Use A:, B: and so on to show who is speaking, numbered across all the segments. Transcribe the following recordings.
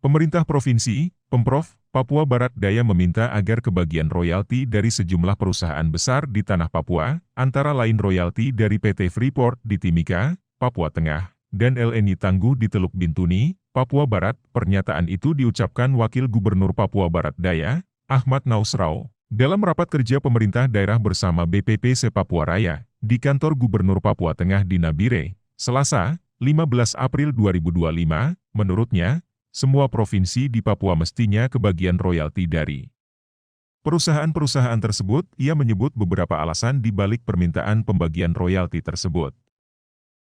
A: Pemerintah Provinsi, Pemprov, Papua Barat Daya meminta agar kebagian royalti dari sejumlah perusahaan besar di tanah Papua, antara lain royalti dari PT Freeport di Timika, Papua Tengah, dan LNI Tangguh di Teluk Bintuni, Papua Barat. Pernyataan itu diucapkan Wakil Gubernur Papua Barat Daya, Ahmad Nausrau, dalam rapat kerja pemerintah daerah bersama BPP se-Papua Raya, di kantor Gubernur Papua Tengah di Nabire, Selasa, 15 April 2025, menurutnya, semua provinsi di Papua mestinya kebagian royalti dari perusahaan-perusahaan tersebut. Ia menyebut beberapa alasan di balik permintaan pembagian royalti tersebut.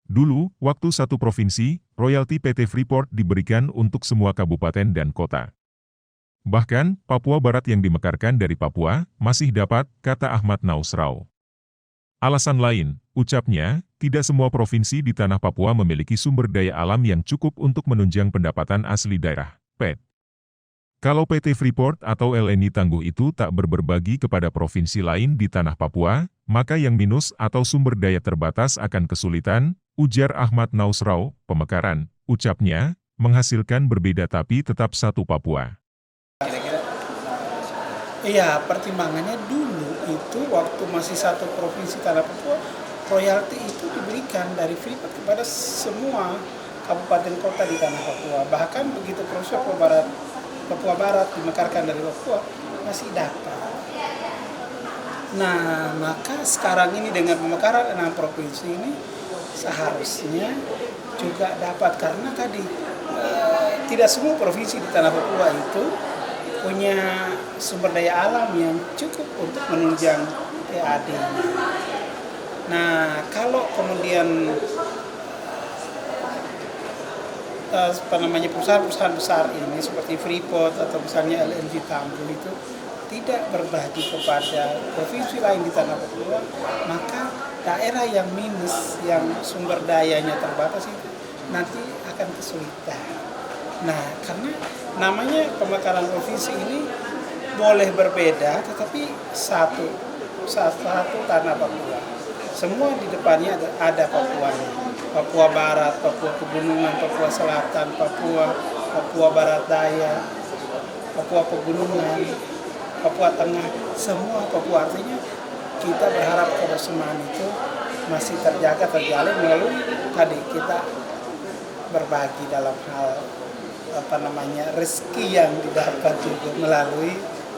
A: Dulu, waktu satu provinsi, royalti PT Freeport diberikan untuk semua kabupaten dan kota. Bahkan, Papua Barat yang dimekarkan dari Papua, masih dapat, kata Ahmad Nausrau. Alasan lain, ucapnya, tidak semua provinsi di tanah Papua memiliki sumber daya alam yang cukup untuk menunjang pendapatan asli daerah, PET. Kalau PT Freeport atau LNI Tangguh itu tak berbagi kepada provinsi lain di tanah Papua, maka yang minus atau sumber daya terbatas akan kesulitan, ujar Ahmad Nausrau. Pemekaran, ucapnya, menghasilkan berbeda tapi tetap satu Papua.
B: Iya, pertimbangannya dulu itu waktu masih satu provinsi tanah Papua, royalti itu diberikan dari Freeport kepada semua kabupaten kota di tanah Papua. Bahkan begitu provinsi Papua Barat dimekarkan dari Papua, masih dapat. Nah, maka sekarang ini dengan pemekaran 6 provinsi ini, seharusnya juga dapat. Karena tadi, tidak semua provinsi di tanah Papua itu punya sumber daya alam yang cukup untuk menunjang PAD. Nah, kalau kemudian perusahaan-perusahaan besar ini seperti Freeport atau misalnya LNG Tangguh itu tidak berbagi kepada provinsi lain di tanah Papua, maka daerah yang minus, yang sumber dayanya terbatas itu nanti akan kesulitan. Nah, karena namanya pemekaran provinsi ini boleh berbeda, tetapi satu tanah Papua. Semua di depannya ada Papuanya. Papua Barat, Papua Pegunungan, Papua Selatan, Papua Barat Daya, Papua Pegunungan, Papua Tengah, semua Papua. Artinya kita berharap kebersamaan itu masih terjalin melalui tadi kita berbagi dalam hal rezeki yang didapat juga melalui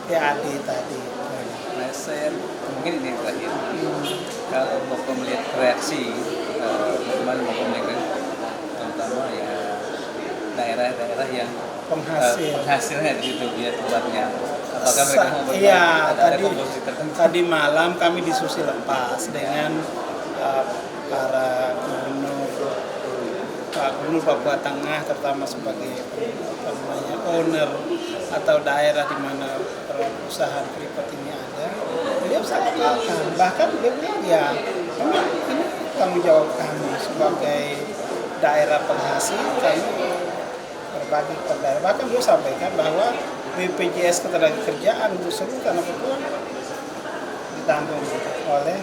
B: PAD tadi.
C: Nah, saya mungkin ini terakhir. Kalau Bapak melihat reaksi kemarin Bapak melihat terutama ya daerah-daerah yang penghasilnya di situ dia tempatnya. Apakah mereka mau berbagi?
B: Iya,
C: tadi
B: malam kami diskusi lepas dengan para Gubernur Papua Tengah, terutama sebagai owner atau daerah di mana perusahaan Freeport ini ada. Beliau sangat welcome. Bahkan beliau bilang ya, memang ini tanggung jawab kami sebagai daerah penghasil, kami berbagi kepada daerah. Bahkan beliau sampaikan bahwa BPJS Ketenagakerjaan untuk seluruh tanah Papua ditanggung oleh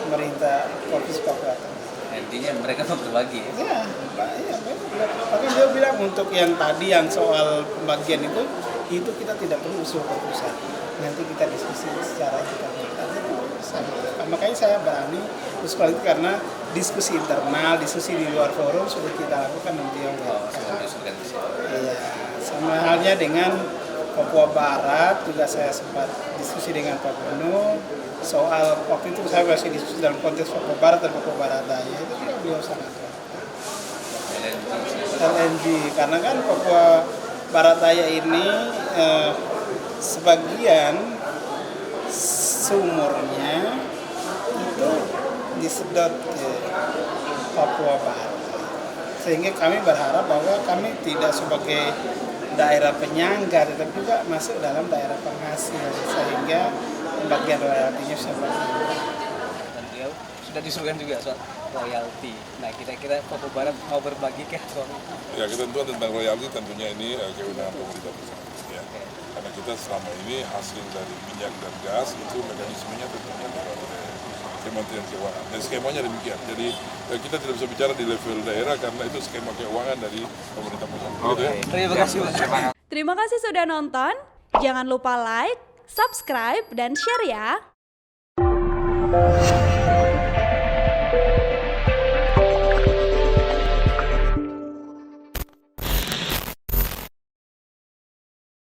B: pemerintah Provinsi Papua Tengah.
C: Intinya mereka mau berbagi.
B: Ya, bahkan dia bilang untuk yang tadi yang soal pembagian itu kita tidak perlu usul ke pusat. Nanti kita diskusi secara internal. Makanya saya berani diskusi itu karena diskusi internal, diskusi di luar forum sudah kita lakukan nanti yang iya, sama halnya dengan Papua Barat juga saya sempat diskusi dengan Pak Gubernur soal waktu itu saya masih diskusi dalam konteks Papua Barat dan Papua Barat Daya itu juga beliau sangat LNG karena kan Papua Barat Daya ini sebagian sumurnya itu disedot ke Papua Barat sehingga kami berharap bahwa kami tidak sebagai daerah penyangga tetapi juga masuk dalam daerah penghasil sehingga pembagian royaltinya
C: dan beliau sudah disuruhkan juga soal royalti. Nah, kira-kira Papua Barat mau berbagi kah soal itu?
D: Ya, ketentuan tentang royalti tentunya ini kewenangan pemerintah pusat. Ya. Karena kita selama ini hasil dari minyak dan gas itu mekanismenya tentunya oleh Kementerian Keuangan. Dan skemanya demikian. Jadi kita tidak bisa bicara di level daerah karena itu skema keuangan dari pemerintah pusat. Gitu ya.
C: Terima kasih Pak.
E: Terima kasih sudah nonton. Jangan lupa like, subscribe, dan share ya.